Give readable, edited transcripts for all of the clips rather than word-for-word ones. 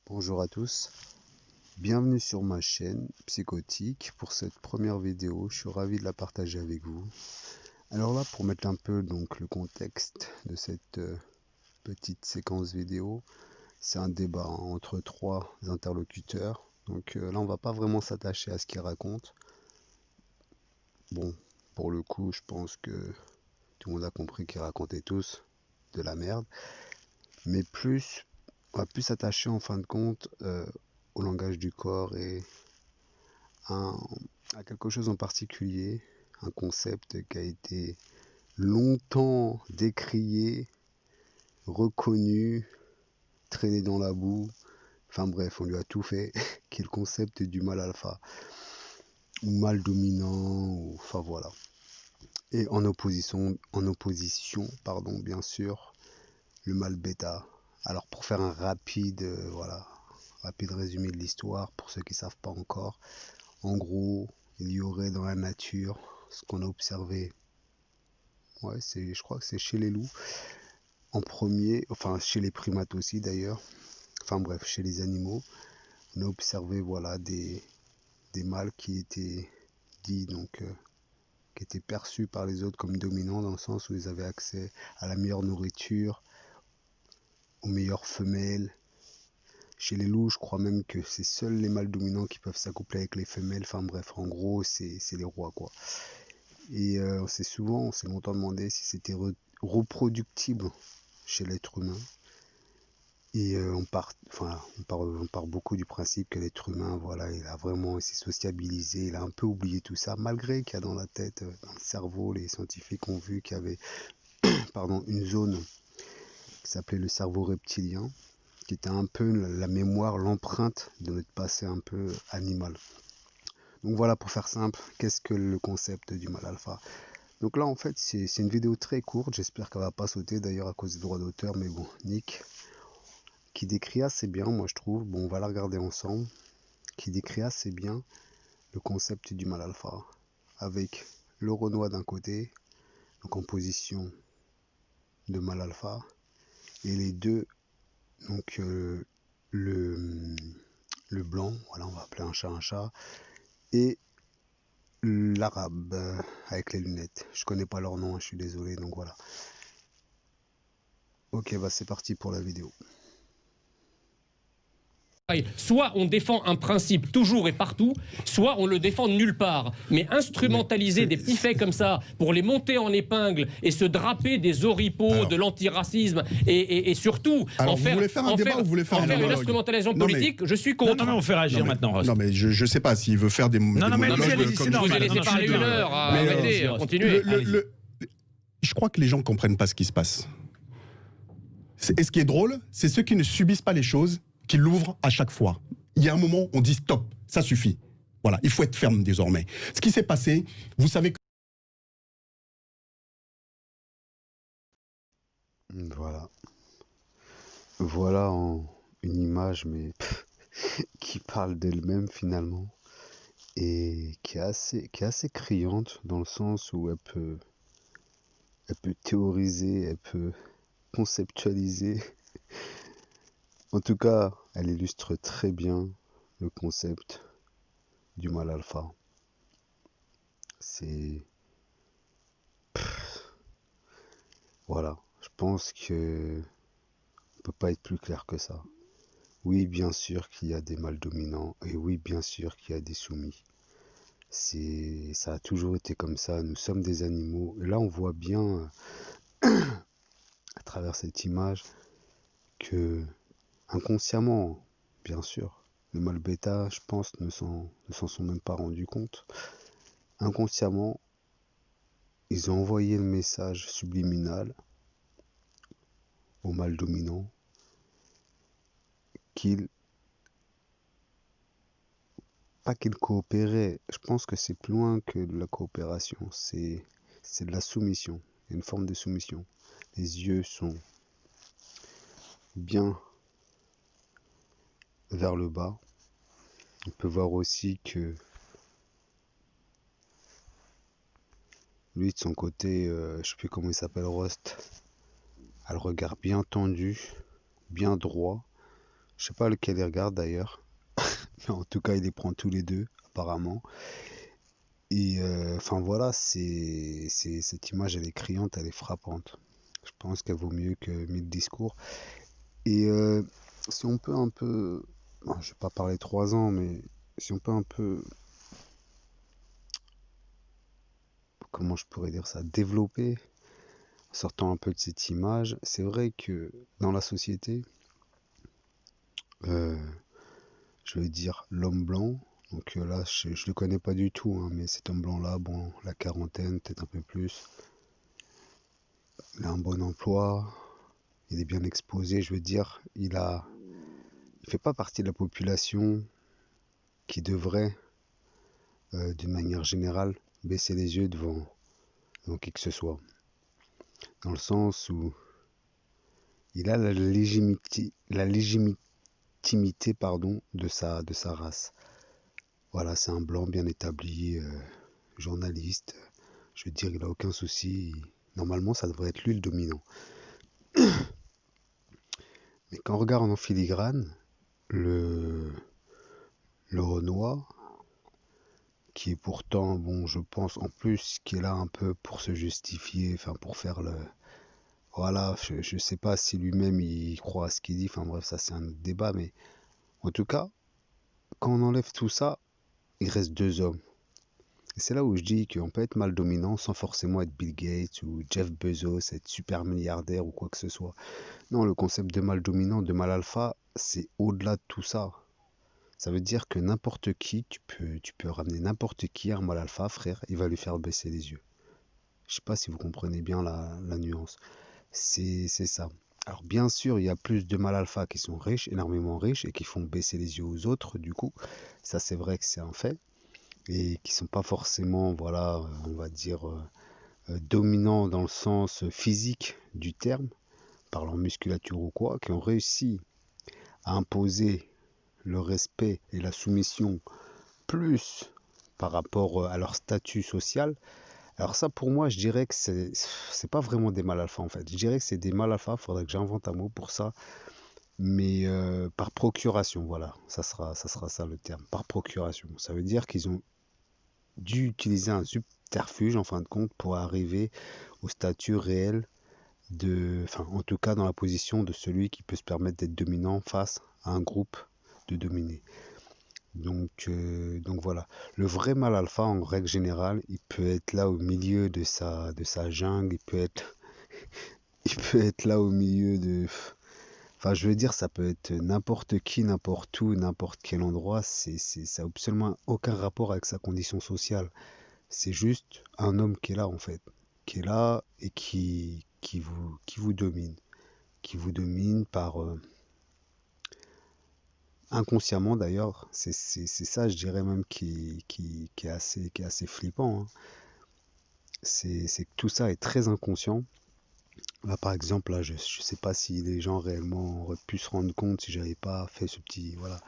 Bonjour à tous, bienvenue sur ma chaîne Psychotique. Pour cette première vidéo, je suis ravi de la partager avec vous. Alors là, pour mettre un peu donc le contexte de cette petite séquence vidéo, c'est un débat entre trois interlocuteurs. Donc là, on va pas vraiment s'attacher à ce qu'ils racontent. Bon, pour le coup, je pense que tout le monde a compris qu'ils racontaient tous de la merde. Mais on va plus s'attacher en fin de compte au langage du corps et à quelque chose en particulier, un concept qui a été longtemps décrié, reconnu, traîné dans la boue, enfin bref, on lui a tout fait, qui est le concept du mal alpha, ou mal dominant, ou, enfin voilà. Et en opposition, pardon, bien sûr, le mal bêta. Alors pour faire un rapide résumé de l'histoire, pour ceux qui ne savent pas encore, en gros, il y aurait dans la nature ce qu'on a observé. Ouais, je crois que c'est chez les loups en premier, enfin chez les primates aussi d'ailleurs. Enfin bref, chez les animaux, on a observé voilà des mâles qui étaient dits qui étaient perçus par les autres comme dominants dans le sens où ils avaient accès à la meilleure nourriture, aux meilleures femelles. Chez les loups, je crois même que c'est seuls les mâles dominants qui peuvent s'accoupler avec les femelles. Enfin bref, en gros, c'est les rois quoi. Et on s'est longtemps demandé si c'était reproductible chez l'être humain. Et on part beaucoup du principe que l'être humain, voilà, il a vraiment s'est sociabilisé, il a un peu oublié tout ça, malgré qu'il y a dans la tête, dans le cerveau, les scientifiques ont vu qu'il y avait une zone qui s'appelait le cerveau reptilien, qui était un peu la mémoire, l'empreinte de notre passé un peu animal. Donc voilà, pour faire simple, qu'est-ce que le concept du mal alpha? Donc là, en fait, c'est une vidéo très courte, j'espère qu'elle va pas sauter d'ailleurs à cause des droits d'auteur, mais bon, nick, qui décrit assez bien, moi je trouve, bon, on va la regarder ensemble, qui décrit assez bien le concept du mal alpha, avec le Renoir d'un côté, donc en position de mal alpha, et les deux, donc le blanc, voilà, on va appeler un chat, et l'arabe avec les lunettes. Je connais pas leur nom, je suis désolé, donc voilà. Ok, bah c'est parti pour la vidéo. Soit on défend un principe toujours et partout, soit on le défend nulle part. Mais instrumentaliser des petits faits comme ça pour les monter en épingle et se draper des oripeaux de l'antiracisme et surtout alors, en faire une instrumentalisation politique, je suis contre. Non, on fait réagir maintenant, Rost. Non, mais je sais pas s'il veut faire des monologues. Je vous ai laissé parler une heure, arrêtez, continuez. Je crois que les gens ne comprennent pas ce qui se passe. Et ce qui est drôle, c'est ceux qui ne subissent pas les choses, qui l'ouvrent à chaque fois. Il y a un moment, on dit stop, ça suffit. Voilà, il faut être ferme désormais. Ce qui s'est passé, vous savez que... Voilà. Voilà une image, mais qui parle d'elle-même finalement, et qui est assez criante dans le sens où elle peut théoriser, elle peut conceptualiser. En tout cas, elle illustre très bien le concept du mal alpha. C'est... Voilà, je pense que on peut pas être plus clair que ça. Oui, bien sûr qu'il y a des mâles dominants, et oui, bien sûr qu'il y a des soumis. Ça a toujours été comme ça, nous sommes des animaux. Et là, on voit bien, à travers cette image, que inconsciemment, bien sûr, le mâle bêta, je pense, ne s'en sont même pas rendus compte. Inconsciemment, ils ont envoyé le message subliminal au mâle dominant pas qu'ils coopéraient, je pense que c'est plus loin que de la coopération, c'est de la soumission, une forme de soumission. Les yeux sont bien vers le bas. On peut voir aussi que lui de son côté, je sais plus comment il s'appelle, Rost, a le regard bien tendu, bien droit, Je sais pas lequel il regarde d'ailleurs. Mais en tout cas, il les prend tous les deux, apparemment. Et enfin voilà, cette image, elle est criante, elle est frappante. Je pense qu'elle vaut mieux que 1000 discours. Et si on peut un peu, bon, je vais pas parler 3 ans, mais si on peut un peu, comment je pourrais dire ça, développer, en sortant un peu de cette image, c'est vrai que dans la société, euh, je veux dire l'homme blanc, donc là je le connais pas du tout, hein, mais cet homme blanc là, bon, la quarantaine, peut-être un peu plus, il a un bon emploi, il est bien exposé, je veux dire, il fait pas partie de la population qui devrait, d'une manière générale, baisser les yeux devant qui que ce soit. Dans le sens où il a la légitimité pardon, de sa race. Voilà, c'est un blanc bien établi, journaliste. Je veux dire, il n'a aucun souci. Normalement, ça devrait être lui le dominant. Mais quand on regarde en filigrane, le, le Renoir, qui est pourtant, bon, je pense en plus, qui est là un peu pour se justifier, enfin pour faire le... Voilà, je sais pas si lui-même il croit à ce qu'il dit, enfin bref, ça c'est un autre débat, mais en tout cas, quand on enlève tout ça, il reste deux hommes. Et c'est là où je dis qu'on peut être mal dominant sans forcément être Bill Gates ou Jeff Bezos, être super milliardaire ou quoi que ce soit. Non, le concept de mal dominant, de mal alpha, c'est au-delà de tout ça. Ça veut dire que n'importe qui, tu peux ramener n'importe qui à un mal alpha, frère, il va lui faire baisser les yeux. Je sais pas si vous comprenez bien la nuance. C'est ça. Alors bien sûr, il y a plus de mal alpha qui sont riches, énormément riches, et qui font baisser les yeux aux autres, du coup. Ça, c'est vrai que c'est un fait. Et qui sont pas forcément, voilà, on va dire, dominants dans le sens physique du terme, par leur musculature ou quoi, qui ont réussi à imposer le respect et la soumission plus par rapport à leur statut social. Alors ça, pour moi, je dirais que c'est pas vraiment des mal alpha en fait. Je dirais que c'est des mal alpha. Faudrait que j'invente un mot pour ça, mais par procuration, voilà. Ça sera ça le terme, par procuration. Ça veut dire qu'ils ont dû utiliser un subterfuge en fin de compte pour arriver au statut réel enfin, en tout cas dans la position de celui qui peut se permettre d'être dominant face à un groupe de dominés. Donc voilà. Le vrai mal alpha, en règle générale, il peut être là au milieu de sa jungle, il peut être là au milieu de... Enfin, je veux dire, ça peut être n'importe qui, n'importe où, n'importe quel endroit. Ça n'a absolument aucun rapport avec sa condition sociale. C'est juste un homme qui est là, en fait. Qui est là et qui vous domine. Qui vous domine par... inconsciemment d'ailleurs, c'est ça, je dirais même, qui est assez flippant, hein. C'est que tout ça est très inconscient. Là, par exemple, là, je sais pas si les gens réellement auraient pu se rendre compte si j'avais pas fait ce petit, voilà,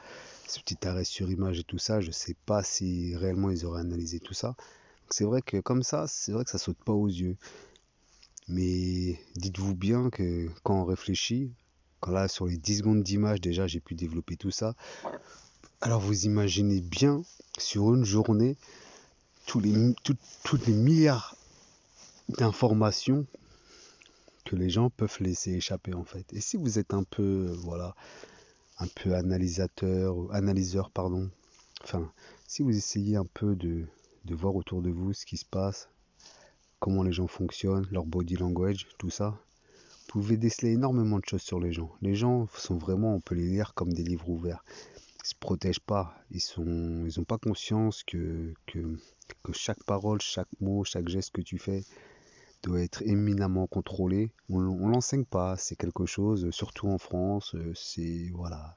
ce petit arrêt sur image et tout ça. Je sais pas si réellement ils auraient analysé tout ça. C'est vrai que comme ça, c'est vrai que ça saute pas aux yeux. Mais dites-vous bien que quand on réfléchit, quand là, sur les 10 secondes d'image, déjà, j'ai pu développer tout ça. Alors vous imaginez bien, sur une journée, toutes les milliards d'informations que les gens peuvent laisser échapper en fait. Et si vous êtes un peu, voilà, un peu analyseur, pardon, enfin, si vous essayez un peu de voir autour de vous ce qui se passe, comment les gens fonctionnent, leur body language, tout ça, vous pouvez déceler énormément de choses sur les gens. Les gens sont vraiment, on peut les lire comme des livres ouverts. Ils se protègent pas, ils ont pas conscience que chaque parole, chaque mot, chaque geste que tu fais doit être éminemment contrôlé. On l'enseigne pas, c'est quelque chose, surtout en France, c'est voilà,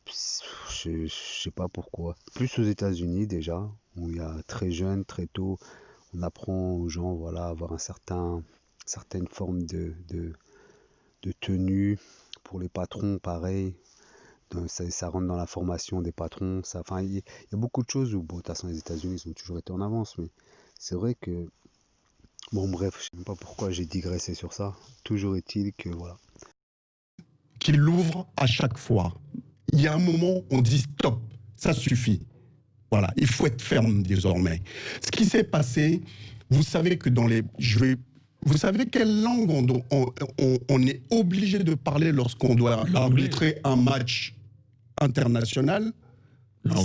je sais pas pourquoi. Plus aux États-Unis déjà, où il y a très jeune, très tôt, on apprend aux gens, voilà, à avoir certaine forme de tenue. Pour les patrons, pareil. Ça rentre dans la formation des patrons. Enfin, il y a beaucoup de choses où, bon, de toute façon, les États-Unis ils ont toujours été en avance, mais c'est vrai que, bon, bref, je sais même pas pourquoi j'ai digressé sur ça. Toujours est-il que, voilà. qui l'ouvre à chaque fois. Il y a un moment, on dit stop, ça suffit. Voilà, il faut être ferme désormais. Ce qui s'est passé, vous savez que dans les... vous savez quelle langue on est obligé de parler lorsqu'on doit arbitrer un match international?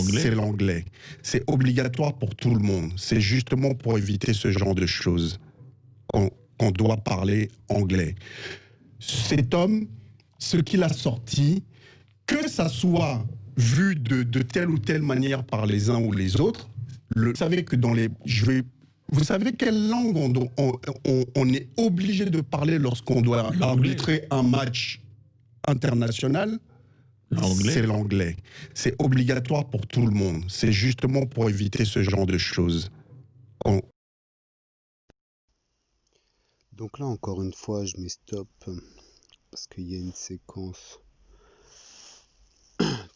C'est l'anglais. C'est obligatoire pour tout le monde. C'est justement pour éviter ce genre de choses qu'on doit parler anglais. Cet homme, ce qu'il a sorti, que ça soit vu de telle ou telle manière par les uns ou les autres, vous savez que dans les... vous savez quelle langue on est obligé de parler lorsqu'on doit arbitrer un match international? C'est l'anglais. C'est obligatoire pour tout le monde. C'est justement pour éviter ce genre de choses. Donc là, encore une fois, je mets stop parce qu'il y a une séquence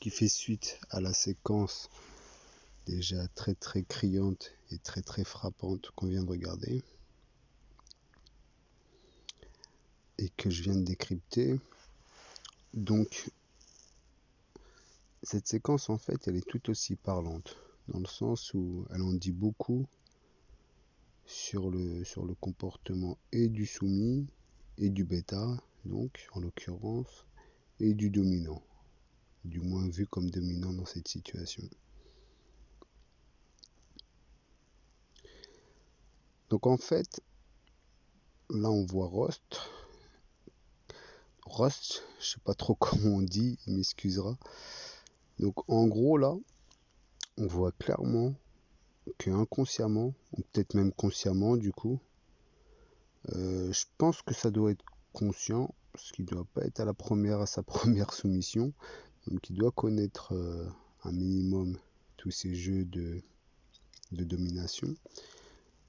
qui fait suite à la séquence déjà très très criante et très très frappante qu'on vient de regarder et que je viens de décrypter. Donc cette séquence, en fait, elle est tout aussi parlante dans le sens où elle en dit beaucoup sur le comportement et du soumis et du bêta, donc en l'occurrence, et du dominant, du moins vu comme dominant dans cette situation. Donc en fait, là on voit Rost, je sais pas trop comment on dit, il m'excusera. Donc en gros là, on voit clairement que inconsciemment, ou peut-être même consciemment du coup, je pense que ça doit être conscient, parce qu'il ne doit pas être à sa première soumission, donc il doit connaître un minimum tous ces jeux de domination.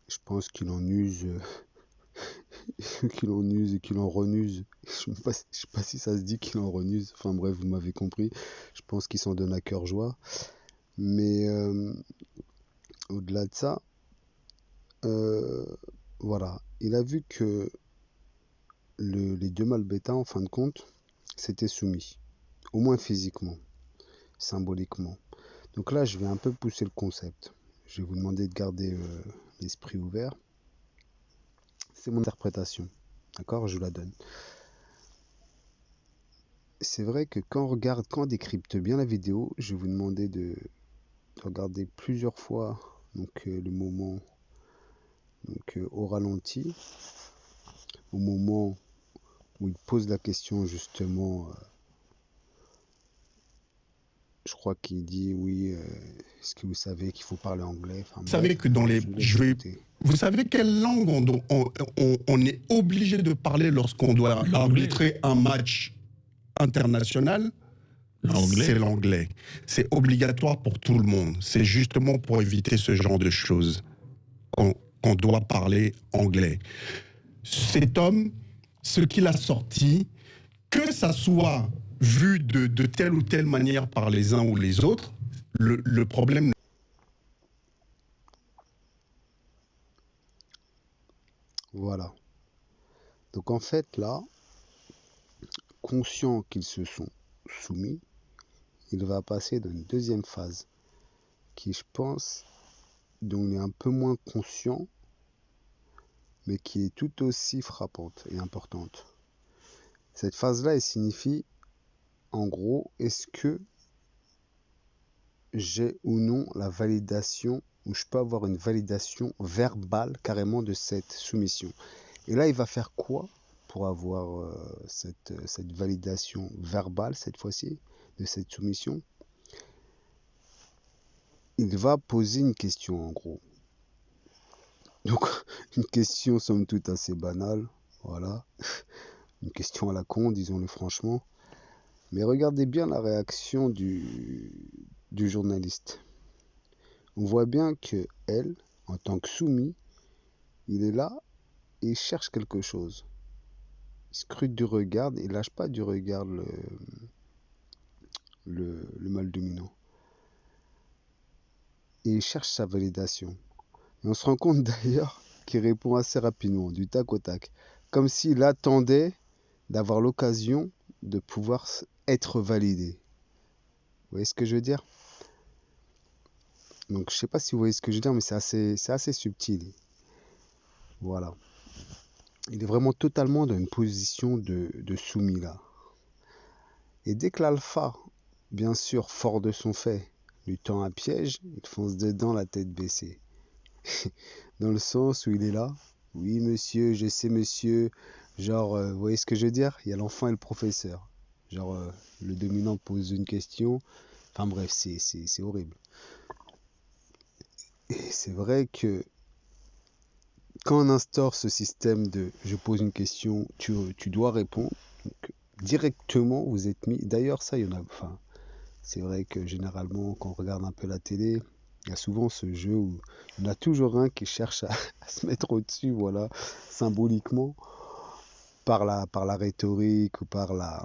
Je pense qu'il en use, qu'il en use et qu'il en renuse. Je ne sais pas si ça se dit qu'il en renuse. Enfin bref, vous m'avez compris. Je pense qu'il s'en donne à cœur joie. Mais au-delà de ça, voilà. Il a vu que les deux mâles bêta, en fin de compte, s'étaient soumis. Au moins physiquement, symboliquement. Donc là, je vais un peu pousser le concept. Je vais vous demander de garder l'esprit ouvert. C'est mon interprétation. D'accord? Je vous la donne. C'est vrai que quand on décrypte bien la vidéo, je vais vous demander de regarder plusieurs fois le moment au ralenti, au moment où il pose la question justement. Je crois qu'il dit oui, est-ce que vous savez qu'il faut parler anglais? Enfin, vous savez que dans les... vous savez quelle langue on est obligé de parler lorsqu'on doit arbitrer un match international? C'est l'anglais. C'est obligatoire pour tout le monde. C'est justement pour éviter ce genre de choses qu'on doit parler anglais. Cet homme, ce qu'il a sorti, que ça soit vu de telle ou telle manière par les uns ou les autres, le problème... Voilà. Donc en fait là, conscient qu'ils se sont soumis, il va passer dans une deuxième phase qui, je pense, dont il est un peu moins conscient, mais qui est tout aussi frappante et importante. Cette phase-là, elle signifie, en gros, est-ce que j'ai ou non la validation, ou je peux avoir une validation verbale carrément de cette soumission. Et là, il va faire quoi pour avoir cette validation verbale, cette fois-ci, de cette soumission? Il va poser une question, en gros. Donc, une question somme toute assez banale, voilà. Une question à la con, disons-le franchement. Mais regardez bien la réaction du journaliste. On voit bien que elle, en tant que soumis, il est là et il cherche quelque chose. Il scrute du regard, il lâche pas du regard le mâle dominant. Et il cherche sa validation. Et on se rend compte d'ailleurs qu'il répond assez rapidement, du tac au tac. Comme s'il attendait d'avoir l'occasion de pouvoir être validé. Vous voyez ce que je veux dire? Donc je sais pas si vous voyez ce que je veux dire, mais c'est assez subtil. Voilà. Il est vraiment totalement dans une position de soumis là. Et dès que l'alpha, bien sûr, fort de son fait, lui tend un piège, il fonce dedans la tête baissée. Dans le sens où il est là. Oui, monsieur, je sais, monsieur. Genre, vous voyez ce que je veux dire? Il y a l'enfant et le professeur. Genre, le dominant pose une question. Enfin bref, c'est horrible. Et c'est vrai que quand on instaure ce système de je pose une question, tu dois répondre, donc, directement vous êtes mis. D'ailleurs, ça, il y en a. Enfin, c'est vrai que généralement, quand on regarde un peu la télé, il y a souvent ce jeu où il y en a toujours un qui cherche à se mettre au-dessus, voilà, symboliquement, par la rhétorique ou par la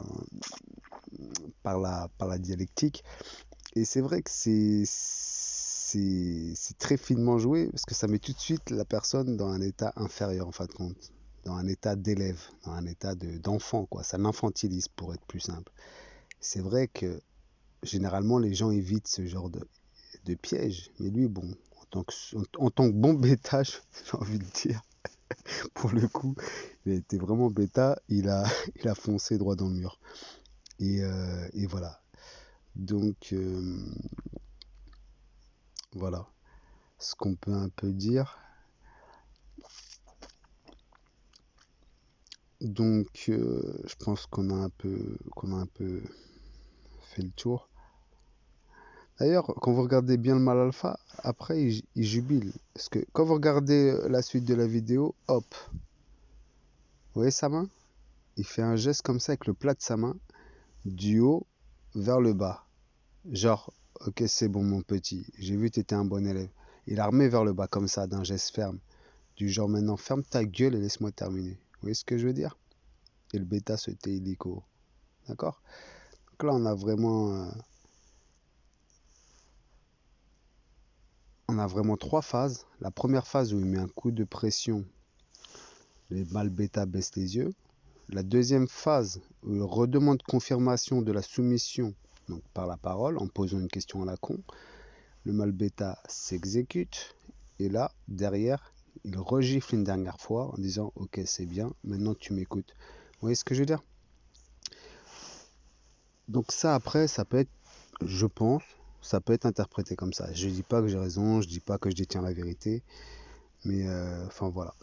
dialectique. Et c'est vrai que c'est très finement joué parce que ça met tout de suite la personne dans un état inférieur en fin de compte, dans un état d'élève, dans un état d'enfant, quoi. Ça l'infantilise pour être plus simple. C'est vrai que généralement les gens évitent ce genre de piège, mais lui, bon, en tant que bon bêta, j'ai envie de dire, pour le coup, il a été vraiment bêta, il a foncé droit dans le mur. Et voilà. Donc, voilà ce qu'on peut un peu dire. Donc, je pense qu'on a un peu fait le tour. D'ailleurs, quand vous regardez bien le mal alpha, après il jubile. Parce que quand vous regardez la suite de la vidéo, hop, vous voyez sa main? Il fait un geste comme ça avec le plat de sa main, du haut vers le bas. Genre, ok, c'est bon mon petit, j'ai vu que tu étais un bon élève. Il a remis vers le bas comme ça, d'un geste ferme. Du genre maintenant, ferme ta gueule et laisse-moi terminer. Vous voyez ce que je veux dire? Et le bêta se tait illico. D'accord? Donc là, on a vraiment trois phases. La première phase où il met un coup de pression, les mâles bêta baissent les yeux. La deuxième phase où il redemande confirmation de la soumission, donc par la parole, en posant une question à la con. Le mâle bêta s'exécute. Et là, derrière, il regifle une dernière fois en disant ok, c'est bien, maintenant tu m'écoutes. Vous voyez ce que je veux dire? Donc ça, après, ça peut être, je pense, ça peut être interprété comme ça. Je dis pas que j'ai raison, je dis pas que je détiens la vérité, mais enfin voilà.